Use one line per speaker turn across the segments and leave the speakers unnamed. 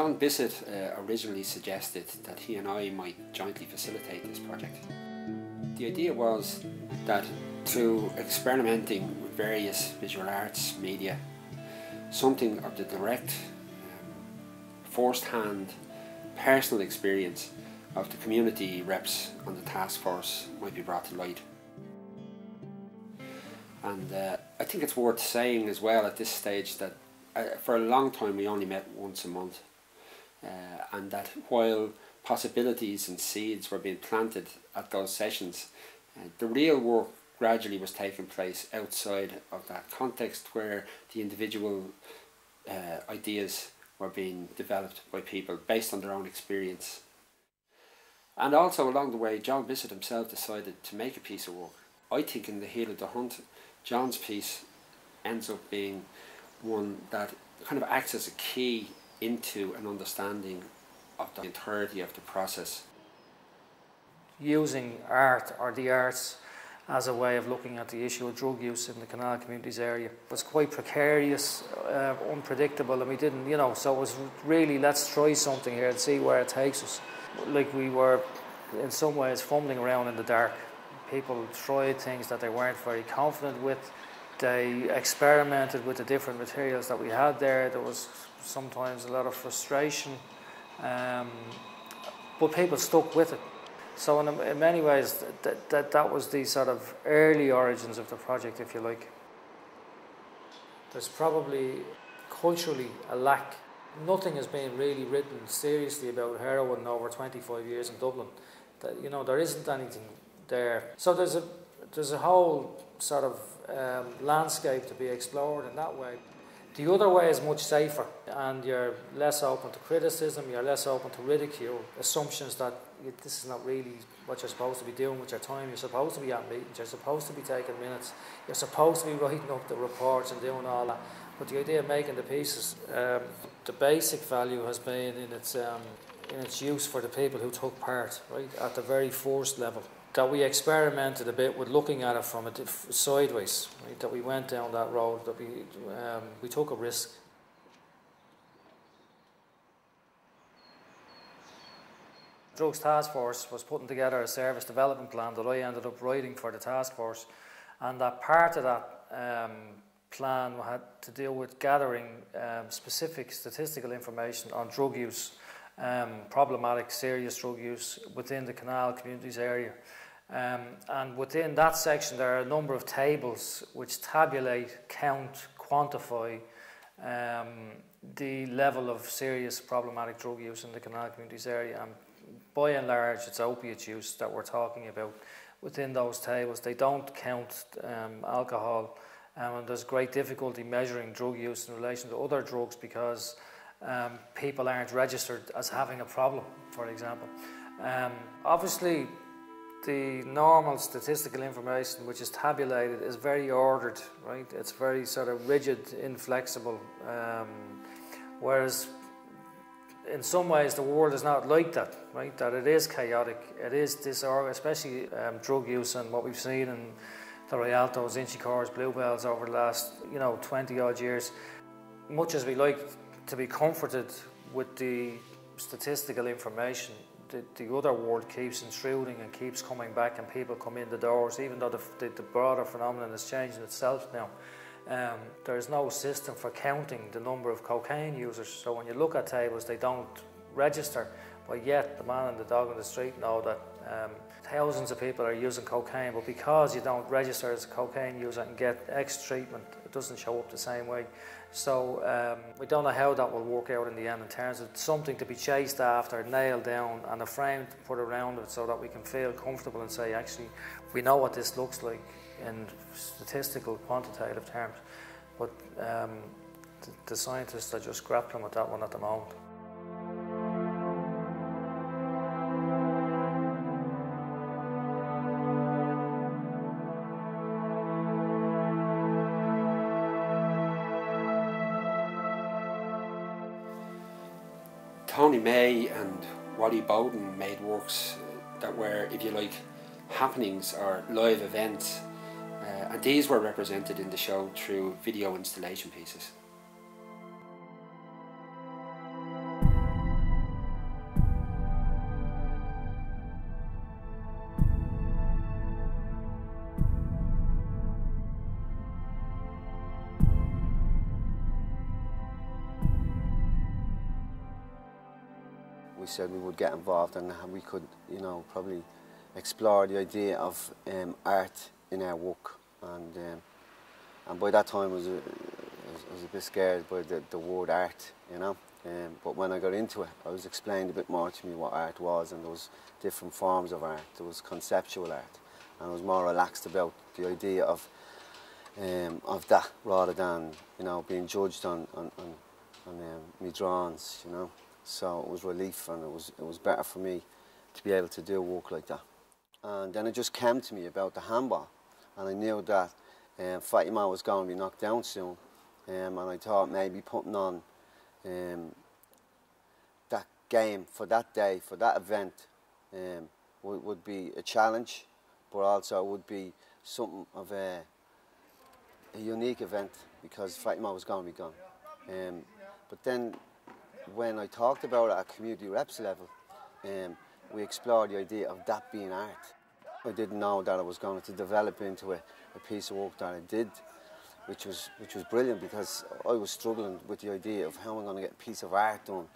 John Bissett originally suggested that he and I might jointly facilitate this project. The idea was that through experimenting with various visual arts media, something of the direct, first-hand, personal experience of the community reps on the task force might be brought to light. And I think it's worth saying as well at this stage that for a long time we only met once a month, and that while possibilities and seeds were being planted at those sessions, the real work gradually was taking place outside of that context, where the individual ideas were being developed by people based on their own experience. And also along the way, John Bissett himself decided to make a piece of work. I think in the heel of the hunt, John's piece ends up being one that kind of acts as a key into an understanding of the entirety of the process.
Using art or the arts as a way of looking at the issue of drug use in the Canal Communities area was quite precarious, unpredictable, and we didn't, so it was really, let's try something here and see where it takes us. Like, we were in some ways fumbling around in the dark. People tried things that they weren't very confident with. They experimented with the different materials that we had there. There was sometimes a lot of frustration, but people stuck with it. So in many ways, that was the sort of early origins of the project, if you like. There's probably culturally a lack. Nothing has been really written seriously about heroin over 25 years in Dublin. There isn't anything there. So there's a whole sort of landscape to be explored in that way. The other way is much safer, and you're less open to criticism, you're less open to ridicule, assumptions that this is not really what you're supposed to be doing with your time. You're supposed to be at meetings, you're supposed to be taking minutes, you're supposed to be writing up the reports and doing all that. But the idea of making the pieces, the basic value has been in its use for the people who took part, right, at the very first level. That we experimented a bit with looking at it from sideways, right? That we went down that road, that we took a risk. Drugs Task Force was putting together a service development plan that I ended up writing for the task force, and that part of that plan had to deal with gathering specific statistical information on drug use, problematic serious drug use within the Canal Communities area. And within that section there are a number of tables which tabulate, count, quantify the level of serious problematic drug use in the Canal Communities area. And by and large it's opiate use that we're talking about within those tables. They don't count alcohol, and there's great difficulty measuring drug use in relation to other drugs because people aren't registered as having a problem, for example. Obviously, the normal statistical information which is tabulated is very ordered, right? It's very sort of rigid, inflexible, whereas in some ways the world is not like that, right? That it is chaotic, it is disorganized, especially drug use, and what we've seen in the Rialtos, Inchicores, Bluebells over the last 20 odd years. Much as we like to be comforted with the statistical information, the other world keeps intruding and keeps coming back, and people come in the doors, even though the broader phenomenon is changing itself now. There is no system for counting the number of cocaine users, so when you look at tables they don't register, but yet the man and the dog on the street know that thousands of people are using cocaine, but because you don't register as a cocaine user and get X treatment, it doesn't show up the same way. So we don't know how that will work out in the end in terms of something to be chased after, nailed down, and a frame to put around it so that we can feel comfortable and say, actually, we know what this looks like in statistical, quantitative terms. But the scientists are just grappling with that one at the moment.
Tony May and Wally Bowden made works that were, if you like, happenings or live events, and these were represented in the show through video installation pieces.
we said we would get involved and we could, you know, probably explore the idea of art in our work. And by that time I was a bit scared by the word art, you know. But when I got into it, I was explained a bit more to me what art was, and there was different forms of art. There was conceptual art, and I was more relaxed about the idea of that rather than, you know, being judged on me drawings, you know. So it was relief, and it was better for me to be able to do work like that. And then it just came to me about the handball, and I knew that Fatima was going to be knocked down soon, and I thought maybe putting on that game for that day, for that event, would be a challenge, but also would be something of a unique event because Fatima was going to be gone. But then when I talked about it at community reps level, we explored the idea of that being art. I didn't know that I was going to develop into a piece of work that I did, which was brilliant because I was struggling with the idea of how I'm going to get a piece of art done.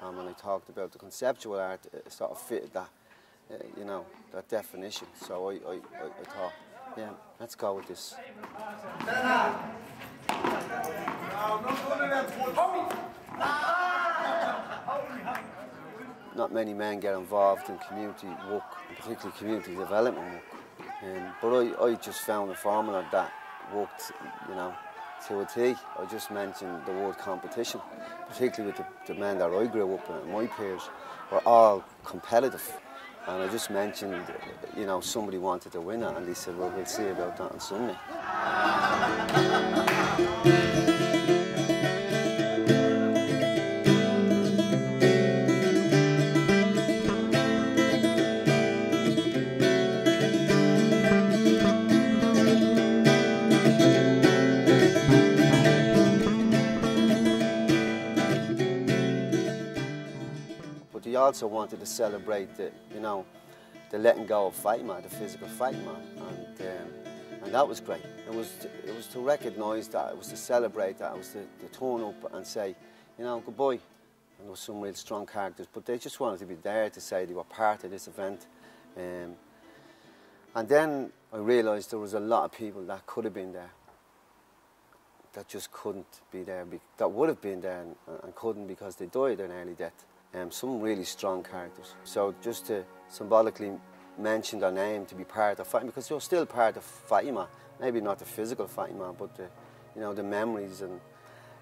And when I talked about the conceptual art, it sort of fitted that, you know, that definition. So I thought, yeah, let's go with this. Not many men get involved in community work, particularly community development work. But I just found a formula that worked, you know, to a T. I just mentioned the word competition, particularly with the men that I grew up with, my peers were all competitive. And I just mentioned, you know, somebody wanted to win it, and they said, well, we'll see about that on Sunday. He also wanted to celebrate the, you know, the letting go of Fatima, the physical Fatima, and that was great. It was to recognise that, it was to celebrate that, it was to turn up and say, you know, goodbye. And there were some real strong characters, but they just wanted to be there to say they were part of this event. And then I realised there was a lot of people that could have been there, that just couldn't be there, that would have been there and couldn't because they died an early death. Some really strong characters. So just to symbolically mention their name, to be part of Fatima, because you're still part of Fatima, maybe not the physical Fatima, but the, you know, the memories, and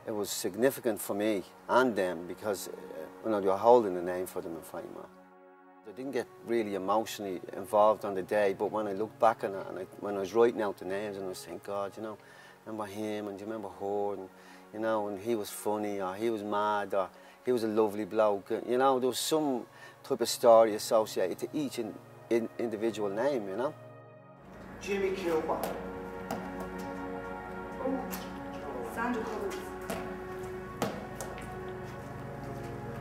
it was significant for me and them because you know, they were holding the name for them in Fatima. I didn't get really emotionally involved on the day, but when I look back on it, and when I was writing out the names, and I was saying, God, you know, remember him, and do you remember her, and you know, and he was funny, or he was mad, or he was a lovely bloke. You know, there was some type of story associated to each individual name, you know.
Jimmy Kilmer. Oh, Sandra Covers.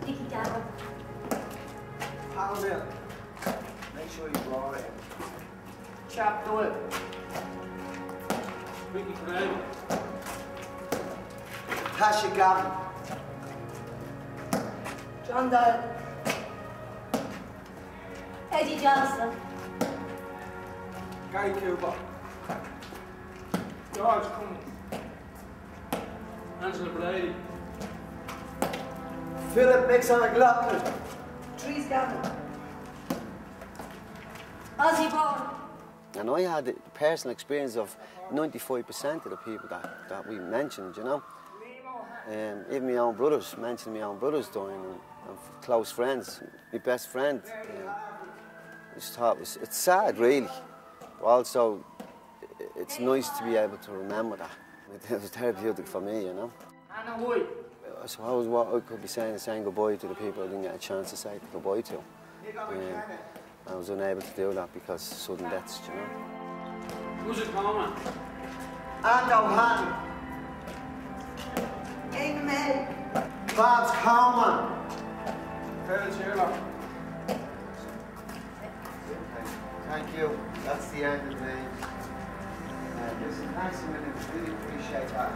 Dickie Darrow.
Pound Mill. Make sure you draw it.
Chap Doyle.
Ricky Gray. Tasha Gavin.
John Doyle. Eddie Johnson.
Gary Cooper.
George Cummins. Angela Brady.
Philip Mixon McLaughlin.
Trees Gavin. Ozzy Bourne.
And I had the personal experience of 95% of the people that we mentioned, you know. Even my own brothers, mentioned my own brothers dying, and close friends, my best friend. I just thought it's sad, really. But also, it's nice to be able to remember that. It was therapeutic for me, you know. I suppose what I could be saying is saying goodbye to the people I didn't get a chance to say goodbye to. I was unable to do that because sudden deaths, you know.
Who's it, Coleman?
And O'Hanlon.
Amen.
Babs Coleman. Thank you. That's the end of the name. Listen, thanks a million. Really appreciate that.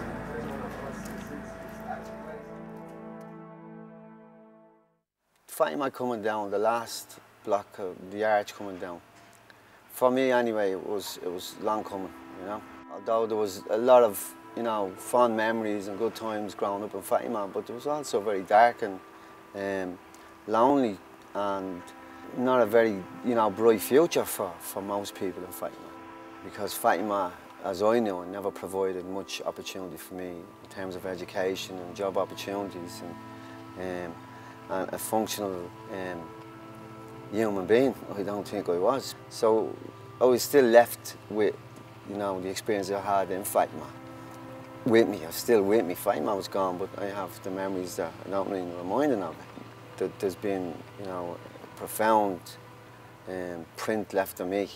Fatima coming down, the last block of the arch coming down, for me anyway, it was long coming, you know. Although there was a lot of, you know, fond memories and good times growing up in Fatima, but it was also very dark and lonely and not a very, you know, bright future for most people in Fatima. Because Fatima, as I knew, never provided much opportunity for me in terms of education and job opportunities and a functional human being. I don't think I was. So I was still left with, you know, the experience I had in Fatima with me. It's still with me. Fatima was gone, but I have the memories that I don't really remind of it. There's been, you know, a profound print left on me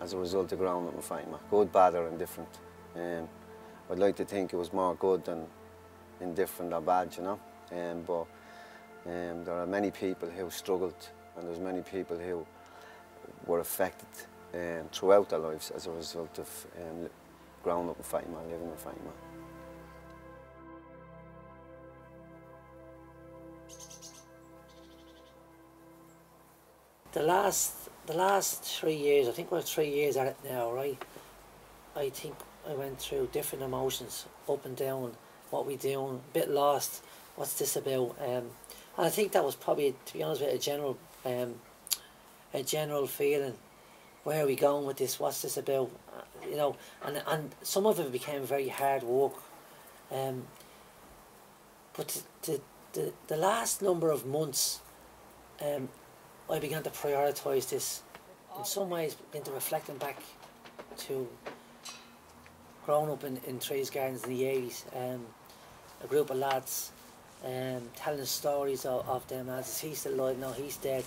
as a result of growing up in Fatima, good, bad or indifferent. I'd like to think it was more good than indifferent or bad, you know. But there are many people who struggled, and there's many people who were affected throughout their lives as a result of growing up in Fatima, living in Fatima.
The last 3 years, I think we're 3 years at it now, right? I think I went through different emotions, up and down, what we doing, a bit lost, what's this about? And I think that was probably, to be honest with you, a general feeling. Where are we going with this? What's this about? You know, and some of it became very hard work. But the last number of months, I began to prioritise this. In some ways, into reflecting back to growing up in Trees Gardens in the 80s, a group of lads telling stories of them lads. Is he still alive? No, he's dead.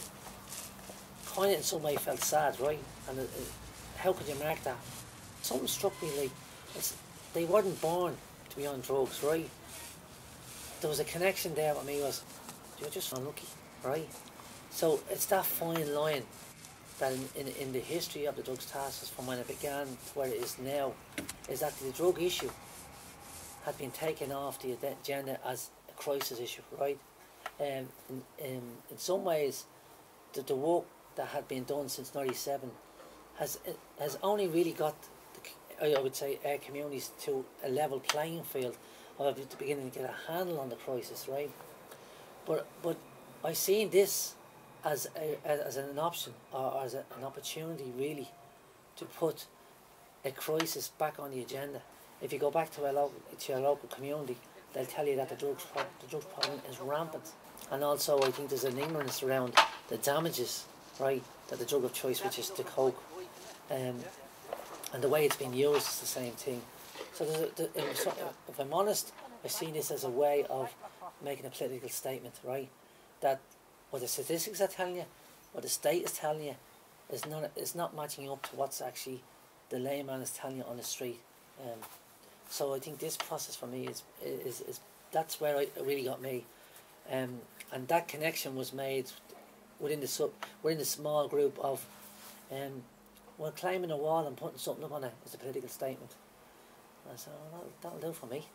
Kind of in some way felt sad, right? And how could you mark that? Something struck me like they weren't born to be on drugs, right? There was a connection there with me, was you're just unlucky, right? So it's that fine line that in the history of the drugs task force, from when it began to where it is now, is that the drug issue had been taken off the agenda as a crisis issue, right? In some ways, the work that had been done since '97 has only really got, I would say, our communities to a level playing field of beginning to get a handle on the crisis, right? But I seen this as an option, or as an opportunity really to put a crisis back on the agenda. If you go back to your local community, they'll tell you that the drugs problem is rampant, and also I think there's an ignorance around the damages, right, that the drug of choice, which is the coke, and the way it's been used is the same thing. So if I'm honest, I see this as a way of making a political statement, right, that what the statistics are telling you, what the state is telling you, is not matching up to what's actually the layman is telling you on the street. So I think this process for me is that's where it really got me, and that connection was made within the small group of, well, climbing a wall and putting something up on it is a political statement. And I said, oh, that'll do for me.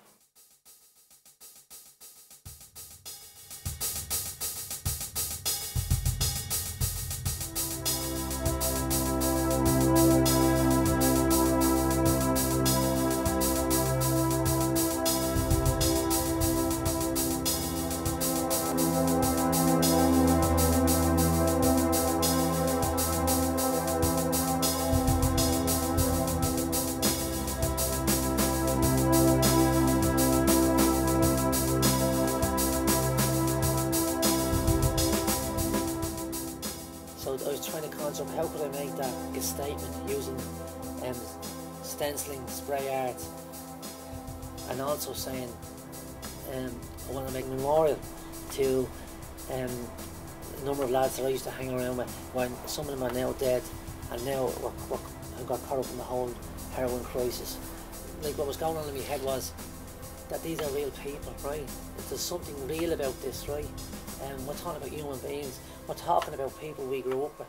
How could I make that a statement using stenciling, spray art, and also saying I want to make a memorial to a number of lads that I used to hang around with, when some of them are now dead and now have got caught up in the whole heroin crisis. Like, what was going on in my head was that these are real people, right? There's something real about this, right? We're talking about human beings. We're talking about people we grew up with.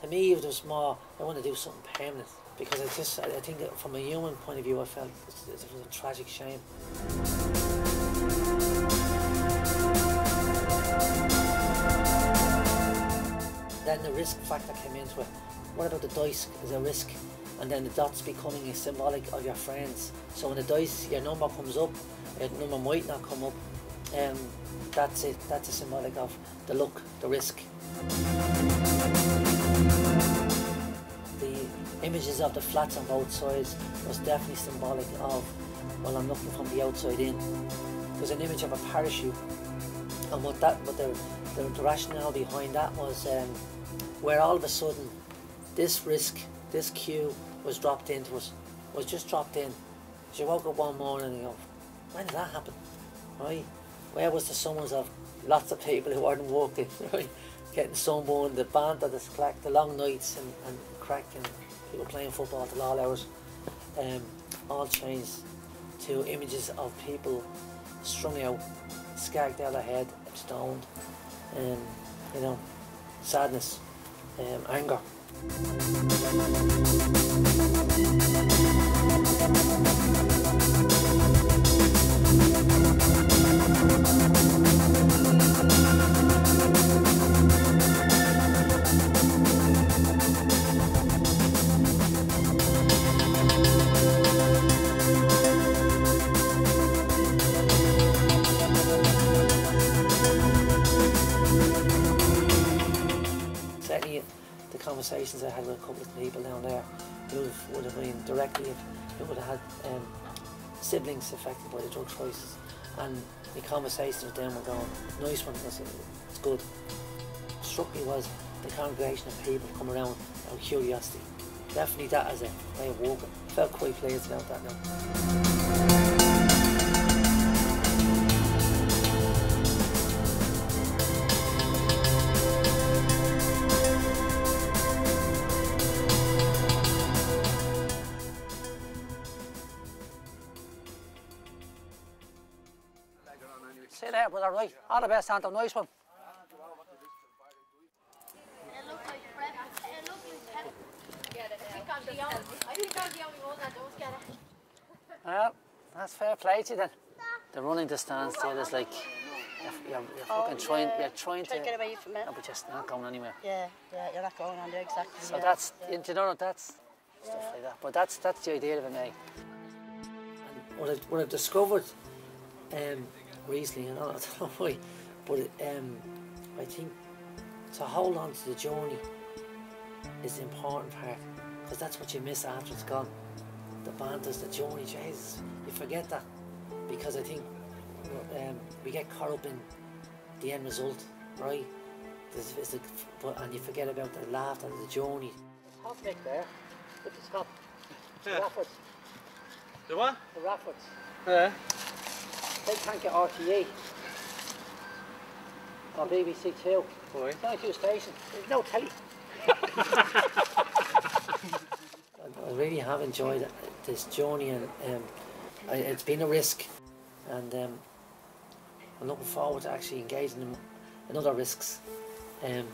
To me, it was more, I want to do something permanent, because I think that from a human point of view, I felt it was a tragic shame. then the risk factor came into it. What about the dice is a risk? And then the dots becoming a symbolic of your friends. So when the dice, your number comes up, your number might not come up, that's it. That's a symbolic of the luck, the risk. The images of the flats on both sides was definitely symbolic of, well, I'm looking from the outside in. There's an image of a parachute, and what the rationale behind that was where all of a sudden this risk, this cue was dropped into us, was just dropped in. So you woke up one morning and you go, when did that happen? Right? Where was the summons of lots of people who weren't working, right? Getting sunburned, the banter, the long nights and crack and people playing football till all hours, all changed to images of people strung out, skagged out of head, stoned, you know, sadness, anger. Certainly the conversations I had with a couple of people down there who would have been directly, who would have had siblings affected by the drug choices, and the conversations with them were going, nice one, it's good. What struck me was the congregation of people come around out of curiosity. Definitely that as a way of walking. Felt quite pleased about that now. See you later, brother, right? All the best, Anton, nice one.
I think I'm the only one that does get it.
Well, that's fair play to you then. The running to stand still is like, you're fucking trying, you're trying to
get away from it.
No, but just not going anywhere.
Yeah, you're not going on there exactly.
So that's, you know, that's stuff like that. But that's the idea of it, mate. And what I've discovered recently, and I don't know why, but I think to hold on to the journey is the important part, because that's what you miss after it's gone. The banters, the journey, Jesus, you forget that, because I think we get caught up in the end result, right? And you forget about the laughter, the journey. Hot Mick there, look at Scott. Yeah. The Raffords.
The what?
The Raffords.
Yeah.
They can't get RTE or BBC Two.
Why?
It's only two stations. There's no telly. I really have enjoyed this journey, and it's been a risk, and I'm looking forward to actually engaging in other risks to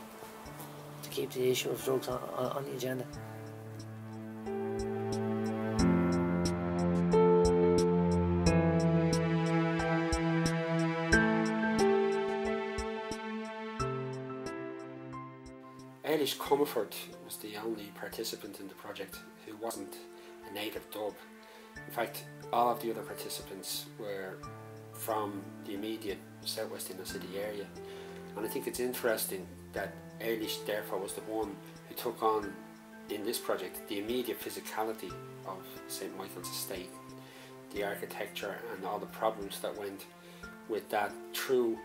keep the issue of drugs on the agenda.
Eilish Comerford was the only participant in the project who wasn't a native Dub. In fact, all of the other participants were from the immediate southwest inner city area, and I think it's interesting that Eilish therefore was the one who took on in this project the immediate physicality of St Michael's Estate, the architecture and all the problems that went with that true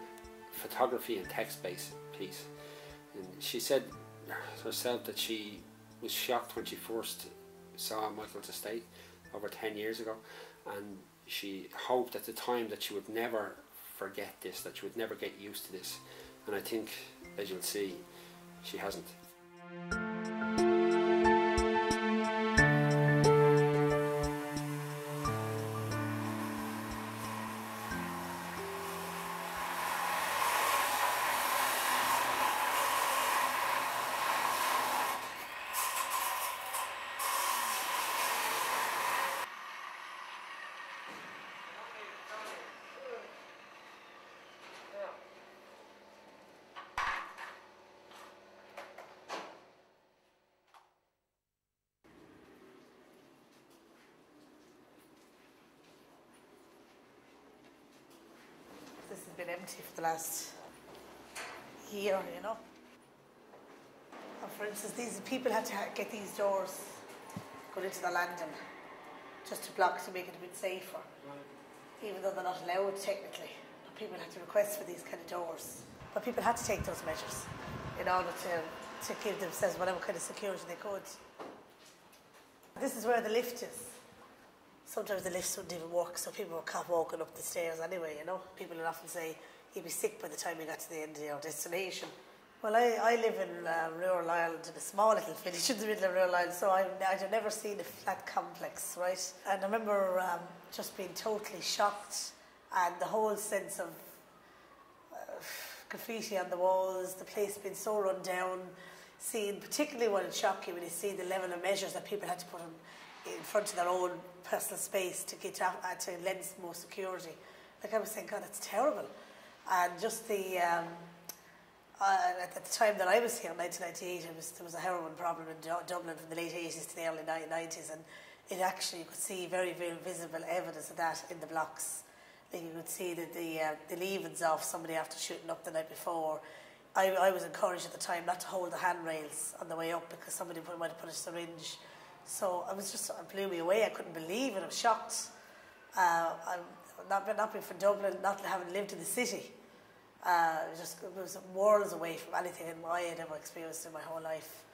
photography and text-based piece. And she said herself that she was shocked when she first saw Michael's Estate over 10 years ago, and she hoped at the time that she would never forget this, that she would never get used to this, and I think, as you'll see, she hasn't.
been empty for the last year, you know. And for instance, these people had to get these doors going into the landing just to block, to make it a bit safer, even though they're not allowed technically. But people had to request for these kind of doors. But people had to take those measures in order to give themselves whatever kind of security they could. This is where the lift is. Sometimes the lifts wouldn't even work, so people were caught walking up the stairs anyway, you know. People would often say, you'd be sick by the time you got to the end of your destination. Well, I live in rural Ireland, in a small little village in the middle of rural Ireland, so I'd never seen a flat complex, right? And I remember just being totally shocked, and the whole sense of graffiti on the walls, the place being so run down, seeing, particularly what would shock you when you see the level of measures that people had to put in front of their own personal space to get to lend more security. Like I was saying, God, that's terrible. And just the, at the time that I was here, in 1998, there was a heroin problem in Dublin from the late 80s to the early 90s, and it actually, you could see very, very visible evidence of that in the blocks. Like you could see that the leavings of somebody after shooting up the night before. I was encouraged at the time not to hold the handrails on the way up because somebody might have put a syringe. So it blew me away. I couldn't believe it. I was shocked. Not being from Dublin, not having lived in the city. It was worlds away from anything I had ever experienced in my whole life.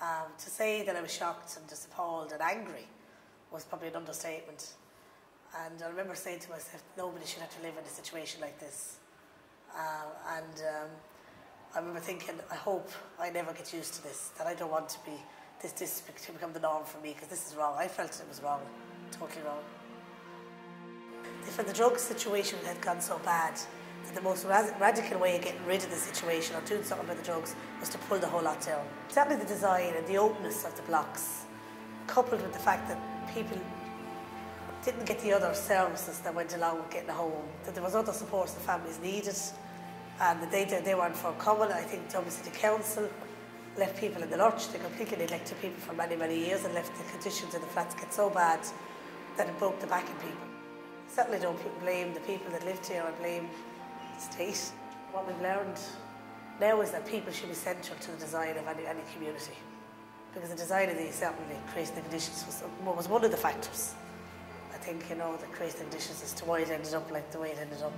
To say that I was shocked and just appalled and angry was probably an understatement. And I remember saying to myself, nobody should have to live in a situation like this. I remember thinking, I hope I never get used to this, that I don't want to be, this to become the norm for me, because this is wrong. I felt it was wrong, totally wrong. For the drug situation had gone so bad, that the most radical way of getting rid of the situation or doing something about the drugs was to pull the whole lot down. Certainly the design and the openness of the blocks, coupled with the fact that people didn't get the other services that went along with getting a home, that there was other supports the families needed, and that they weren't forthcoming. I think Dublin City Council left people in the lurch. They completely neglected people for many, many years and left the conditions in the flats get so bad that it broke the back in people. Certainly don't blame the people that lived here, I blame the state. What we've learned now is that people should be central to the design of any community, because the design of these certainly creating the conditions was one of the factors, I think, you know, that creates the conditions as to why it ended up like the way it ended up.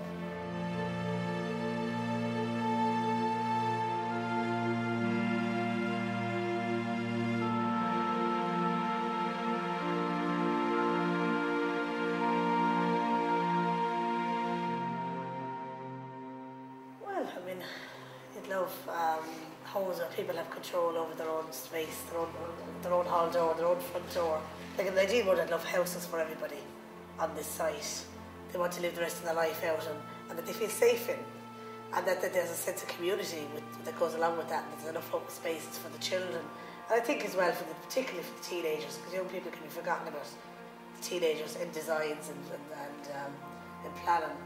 Homes where people have control over their own space, their own hall door, their own front door. Like in the ideal world, I'd love houses for everybody on this site. They want to live the rest of their life out and that they feel safe in, and that there's a sense of community that goes along with that, and there's enough open spaces for the children. And I think as well, particularly for the teenagers, because young people can be forgotten about the teenagers in designs and in planning.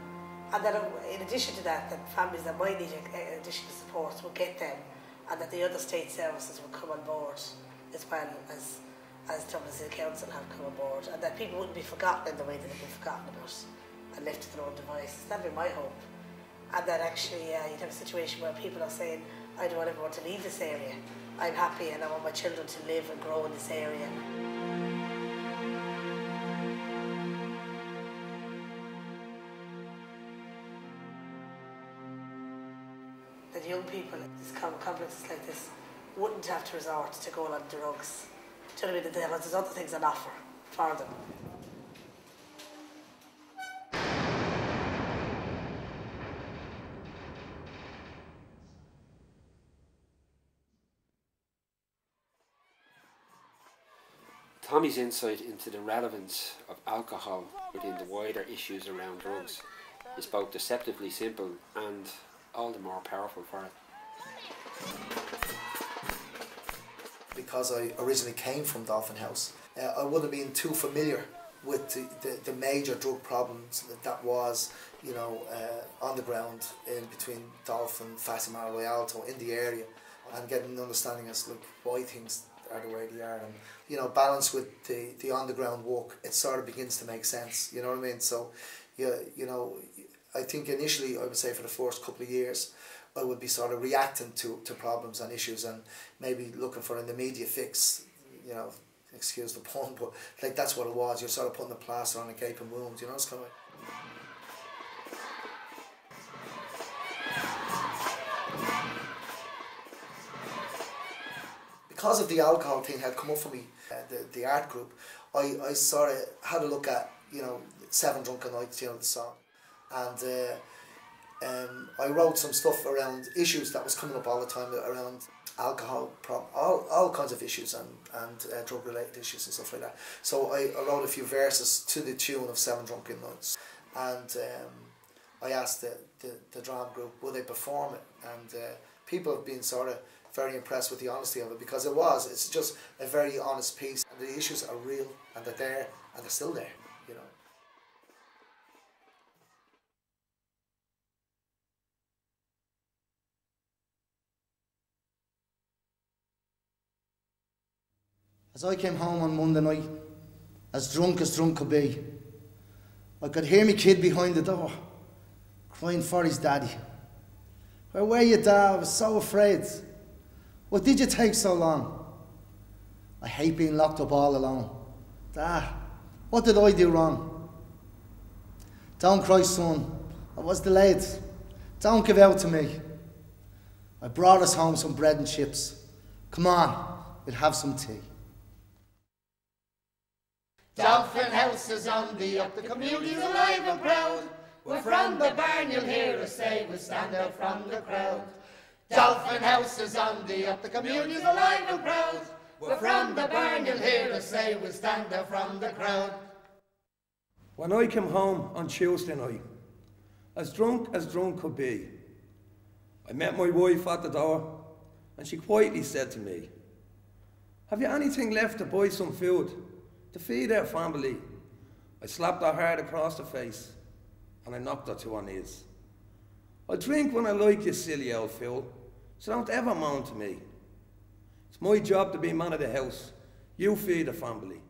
And that in addition to that, that families that might need additional support will get them, and that the other state services will come on board as well as Dublin City Council have come on board, and that people wouldn't be forgotten in the way that they've been forgotten about and left to their own devices. That'd be my hope. And that actually you'd have a situation where people are saying, I don't want everyone to leave this area. I'm happy and I want my children to live and grow in this area. That young people in complexes like this wouldn't have to resort to going on drugs. Do you know what I mean? That there's other things on offer for them.
Tommy's insight into the relevance of alcohol within the wider issues around drugs is both deceptively simple and all the more powerful for it.
Because I originally came from Dolphin House, I wouldn't have been too familiar with the major drug problems that was, you know, on the ground in between Dolphin, Fatima, Rialto, in the area, and getting an understanding as to why things are the way they are, and you know, balance with the on the ground work, it sort of begins to make sense. You know what I mean? So, you know, I think initially, I would say for the first couple of years, I would be sort of reacting to problems and issues and maybe looking for an immediate fix, you know, excuse the pun, but like that's what it was. You're sort of putting a plaster on a gaping wound, you know, it's kind of like... Because of the alcohol thing had come up for me, the art group, I sort of had a look at, you know, Seven Drunken Nights, you know, the song, and I wrote some stuff around issues that was coming up all the time around alcohol, all kinds of issues and drug related issues and stuff like that. So I wrote a few verses to the tune of Seven Drunken Nights, and I asked the drama group would they perform it, and people have been sort of very impressed with the honesty of it, because it's just a very honest piece, and the issues are real and they're there and they're still there, you know. As I came home on Monday night, as drunk could be, I could hear me kid behind the door, crying for his daddy. Where were you, Dad? I was so afraid. What did you take so long? I hate being locked up all alone. Dad, what did I do wrong? Don't cry, son. I was delayed. Don't give out to me. I brought us home some bread and chips. Come on, we'll have some tea.
Dolphin House is on the up, the community's alive and proud. We're from the barn, you'll hear us say, we stand out from the crowd. Dolphin House is on the up, the community's alive and proud. We're from the barn, you'll hear us say, we stand out from the crowd.
When I came home on Tuesday night, as drunk could be, I met my wife at the door, and she quietly said to me, "Have you anything left to buy some food to feed our family?" I slapped her hard across the face, and I knocked her to her knees. "I drink when I like, you silly old fool, so don't ever moan to me. It's my job to be man of the house. You feed the family."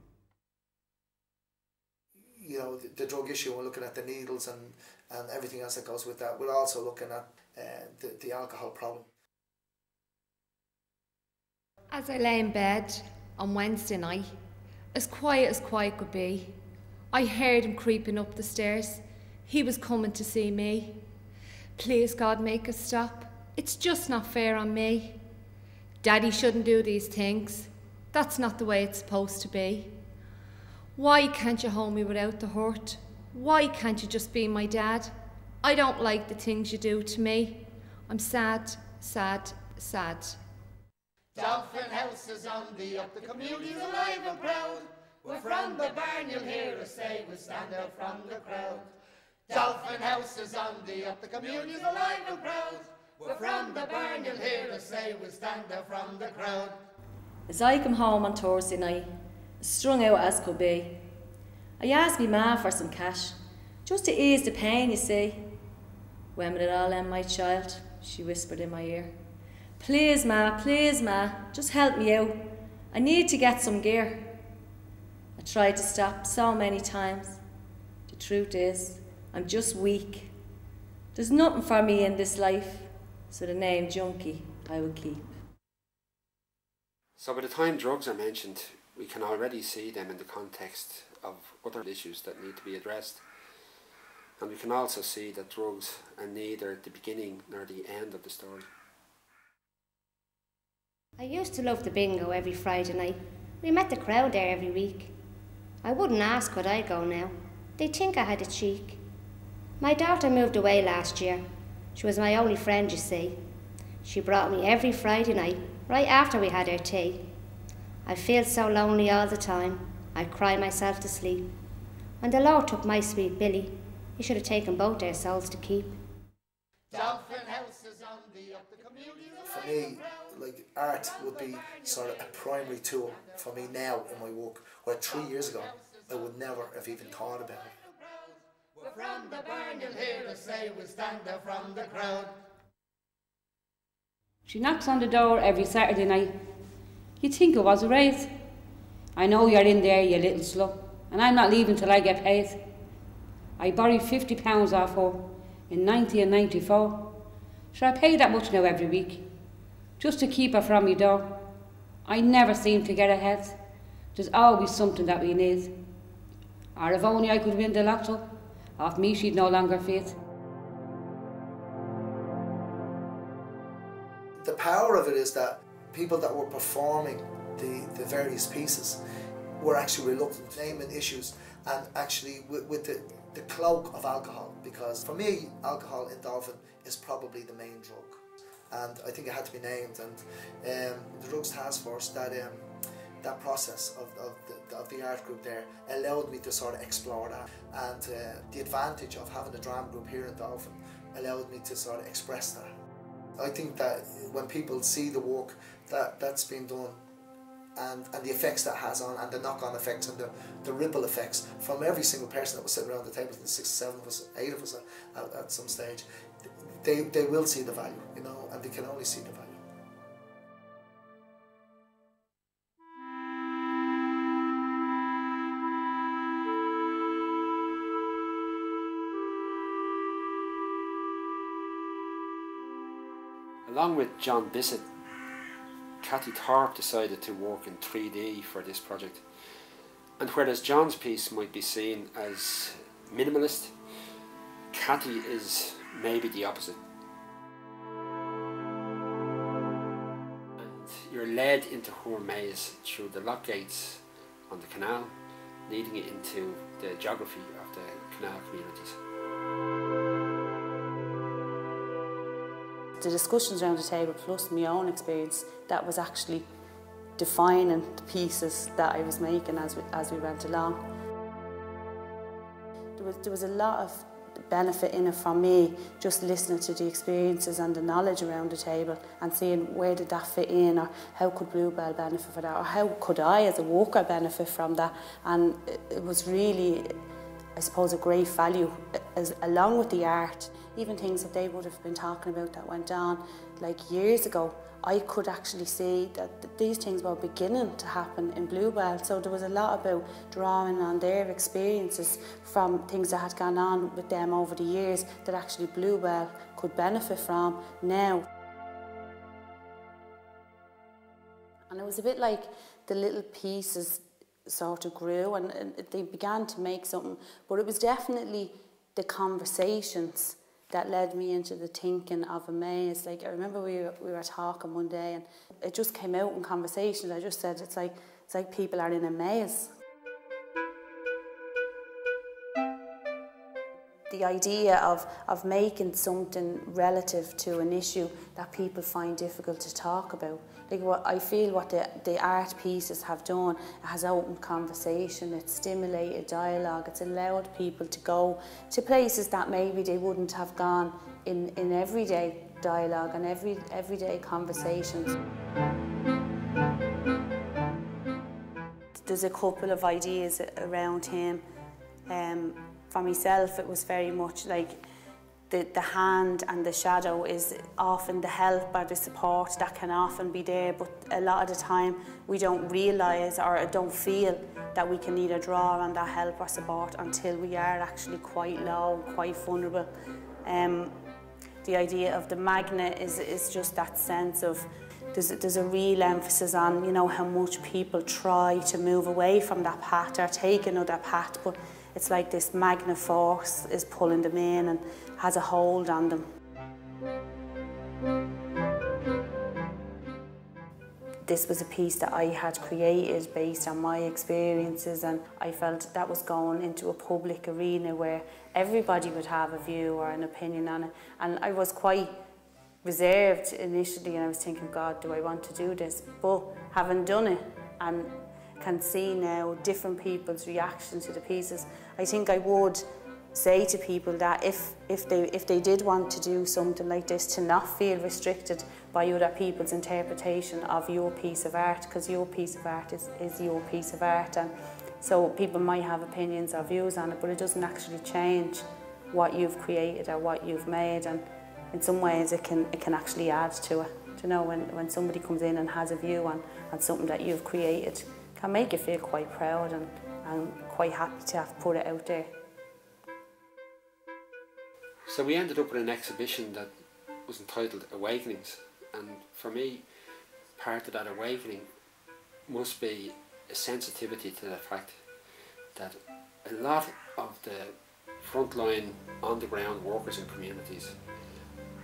You know, the drug issue, we're looking at the needles and everything else that goes with that. We're also looking at the alcohol problem.
As I lay in bed on Wednesday night, as quiet could be, I heard him creeping up the stairs. He was coming to see me. Please, God, make us stop. It's just not fair on me. Daddy shouldn't do these things. That's not the way it's supposed to be. Why can't you hold me without the hurt? Why can't you just be my dad? I don't like the things you do to me. I'm sad, sad, sad.
Dolphin House is on the up, the community's alive and proud. We're from the barn, you'll hear us say, we stand out from the crowd. Dolphin House is on the up, the community's alive and proud. We're from the barn, you'll hear us say, we stand out from the crowd.
As I come home on Thursday night, strung out as could be, I asked me ma for some cash, just to ease the pain, you see. "When will it all end, my child?" she whispered in my ear. Please ma, just help me out. I need to get some gear." I tried to stop so many times. The truth is, I'm just weak. There's nothing for me in this life, so the name junkie I will keep.
So by the time drugs are mentioned, we can already see them in the context of other issues that need to be addressed. And we can also see that drugs are neither the beginning nor the end of the story.
I used to love the bingo every Friday night. We met the crowd there every week. I wouldn't ask would I go now. They'd think I had a cheek. My daughter moved away last year. She was my only friend, you see. She brought me every Friday night, right after we had our tea. I feel so lonely all the time. I cry myself to sleep. When the Lord took my sweet Billy, he should have taken both their souls to keep.
Dolphin House is on the up, the community.
For me, like, art would be sort of a primary tool for me now in my work, where 3 years ago I would never have even thought about it.
We're from the barn, you'll hear us say, we stand out from the crowd.
She knocks on the door every Saturday night. You'd think it was a raise. "I know you're in there, you little slut, and I'm not leaving till I get paid." I borrowed £50 off her. in 90 and 94. Sure, I pay that much now every week, just to keep her from me door. I never seem to get ahead. There's always something that we need. Or if only I could win the lotto, off me she'd no longer fit.
The power of it is that people that were performing the various pieces were actually reluctant to naming issues, and actually with the cloak of alcohol, because for me alcohol in Dolphin is probably the main drug, and I think it had to be named. And the Drugs Task Force, that process of the art group there allowed me to sort of explore that, and the advantage of having a drama group here in Dolphin allowed me to sort of express that. I think that when people see the work that's been done, and the effects that has on, and the knock-on effects and the ripple effects from every single person that was sitting around the table, the 6, 7 of us, 8 of us at some stage, they will see the value, you know, and they can only see the value.
Along with John Bissett, Cathy Thorpe decided to work in 3D for this project. And whereas John's piece might be seen as minimalist, Cathy is maybe the opposite. And you're led into her maze through the lock gates on the canal, leading it into the geography of the canal communities.
The discussions around the table, plus my own experience, that was actually defining the pieces that I was making as we went along. There was a lot of benefit in it for me, just listening to the experiences and the knowledge around the table and seeing where did that fit in, or how could Bluebell benefit from that, or how could I as a worker benefit from that. And it was really, I suppose, a great value along with the art. Even things that they would have been talking about that went on like years ago, I could actually see that these things were beginning to happen in Bluebell. So there was a lot about drawing on their experiences from things that had gone on with them over the years that actually Bluebell could benefit from now. And it was a bit like the little pieces sort of grew and they began to make something, but it was definitely the conversations that led me into the thinking of a maze. Like, I remember we were talking one day and it just came out in conversations. I just said, it's like people are in a maze. The idea of making something relative to an issue that people find difficult to talk about. Like, what I feel what the art pieces have done, it has opened conversation, it's stimulated dialogue, it's allowed people to go to places that maybe they wouldn't have gone in everyday dialogue and everyday conversations. There's a couple of ideas around him. For myself, it was very much like the hand and the shadow is often the help or the support that can often be there, but a lot of the time we don't realise or don't feel that we can either draw on that help or support until we are actually quite low, quite vulnerable. The idea of the magnet is just that sense of there's a real emphasis on, you know, how much people try to move away from that path or take another path, but it's like this magnet force is pulling them in and has a hold on them. This was a piece that I had created based on my experiences, and I felt that was going into a public arena where everybody would have a view or an opinion on it. And I was quite reserved initially, and I was thinking, God, do I want to do this? But having done it and can see now different people's reaction to the pieces, I think I would say to people that if they did want to do something like this, to not feel restricted by other people's interpretation of your piece of art, because your piece of art is your piece of art. And so people might have opinions or views on it, but it doesn't actually change what you've created or what you've made. And in some ways it can actually add to it. You know, when somebody comes in and has a view on something that you've created, it can make you feel quite proud and quite happy to have put it out there.
So we ended up with an exhibition that was entitled Awakenings, and for me, part of that awakening must be a sensitivity to the fact that a lot of the frontline, on-the-ground workers in communities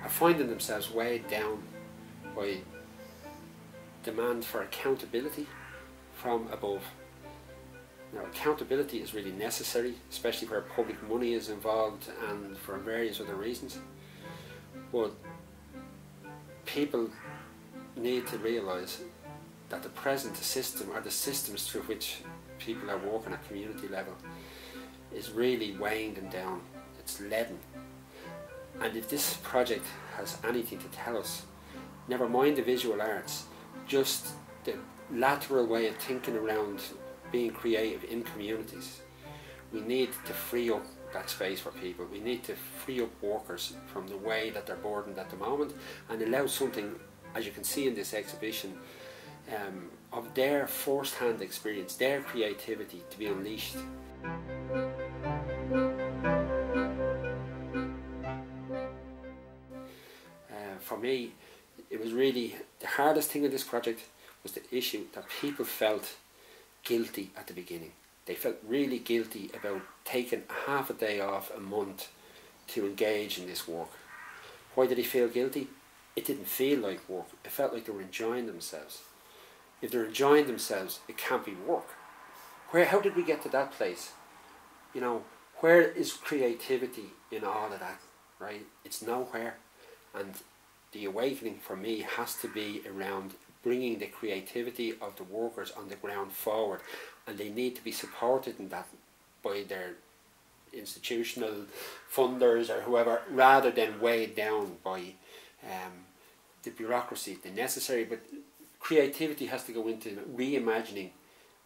are finding themselves weighed down by demand for accountability from above. Now, accountability is really necessary, especially where public money is involved and for various other reasons. But people need to realise that the present system, or the systems through which people are working at community level, is really weighing them down. It's leaden. And if this project has anything to tell us, never mind the visual arts, just the lateral way of thinking around being creative in communities, we need to free up that space for people. We need to free up workers from the way that they're burdened at the moment and allow something, as you can see in this exhibition, of their first-hand experience, their creativity to be unleashed. For me, it was really the hardest thing in this project was the issue that people felt guilty at the beginning. They felt really guilty about taking half a day off a month to engage in this work. Why did they feel guilty? It didn't feel like work. It felt like they were enjoying themselves. If they're enjoying themselves, it can't be work. How did we get to that place? You know, where is creativity in all of that, right? It's nowhere. And the awakening for me has to be around bringing the creativity of the workers on the ground forward, and they need to be supported in that by their institutional funders or whoever, rather than weighed down by the bureaucracy, the necessary. But creativity has to go into reimagining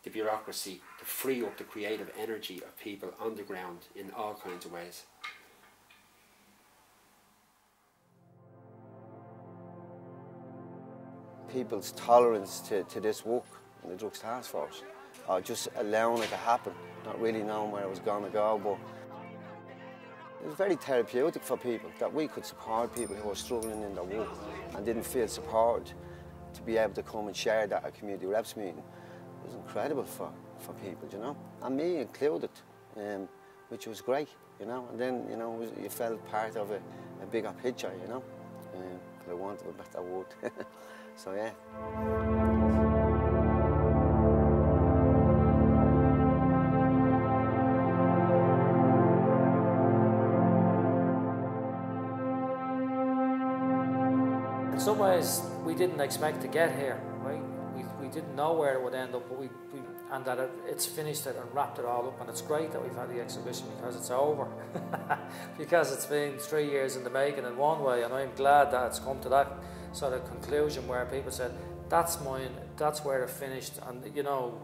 the bureaucracy to free up the creative energy of people on the ground in all kinds of ways.
People's tolerance to this work in the Drugs Task Force, or just allowing it to happen, not really knowing where it was going to go, but it was very therapeutic for people that we could support people who were struggling in their work and didn't feel supported. To be able to come and share that at a community reps meeting was incredible for people, you know, and me included, which was great, you know. And then, you know, you felt part of a bigger picture, you know. I wanted a better word. So yeah.
In some ways, we didn't expect to get here, right? We didn't know where it would end up, but and that it's finished it and wrapped it all up, and it's great that we've had the exhibition because it's over. Because it's been 3 years in the making in one way, and I'm glad that it's come to that sort of conclusion where people said, that's mine, that's where it finished, and you know,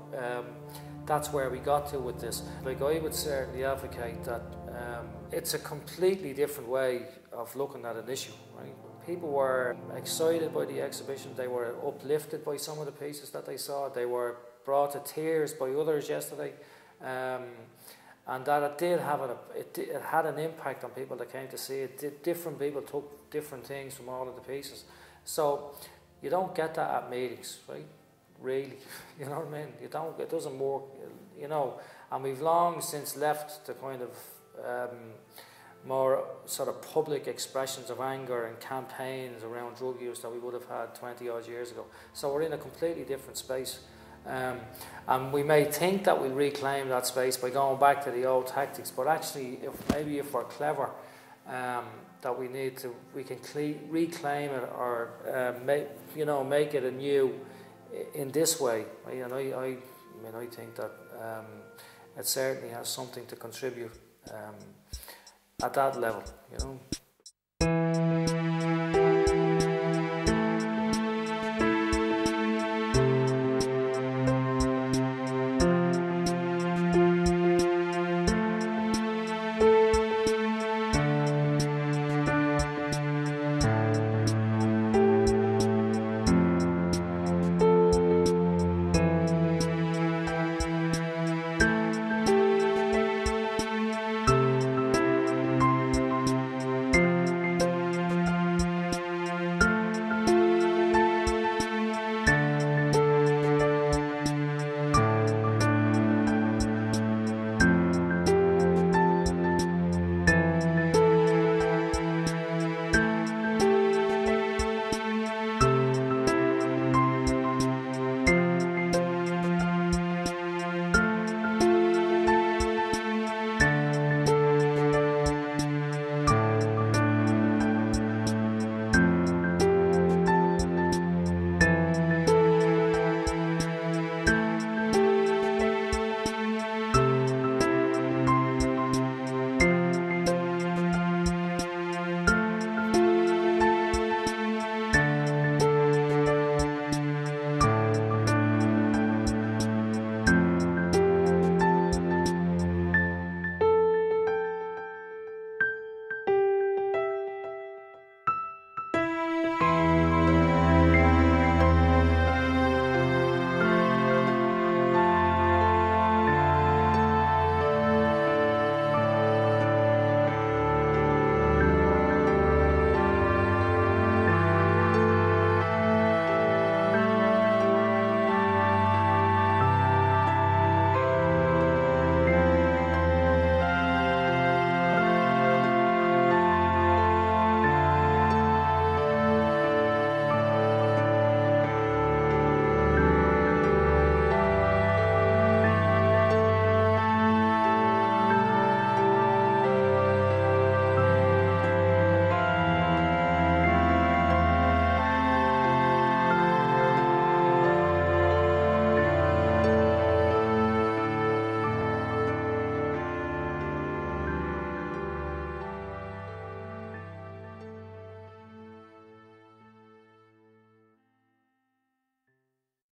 that's where we got to with this. Like, I would certainly advocate that it's a completely different way of looking at an issue, right? People were excited by the exhibition, they were uplifted by some of the pieces that they saw, they were brought to tears by others yesterday, and that it did have it had an impact on people that came to see it. Different people took different things from all of the pieces. So you don't get that at meetings, right? Really, you know what I mean? You don't. It doesn't work, you know. And we've long since left the kind of more sort of public expressions of anger and campaigns around drug use that we would have had 20 odd years ago. So we're in a completely different space. And we may think that we reclaim that space by going back to the old tactics, but actually, if we're clever, that we can reclaim it or make it anew in this way. And I think that it certainly has something to contribute at that level, you know.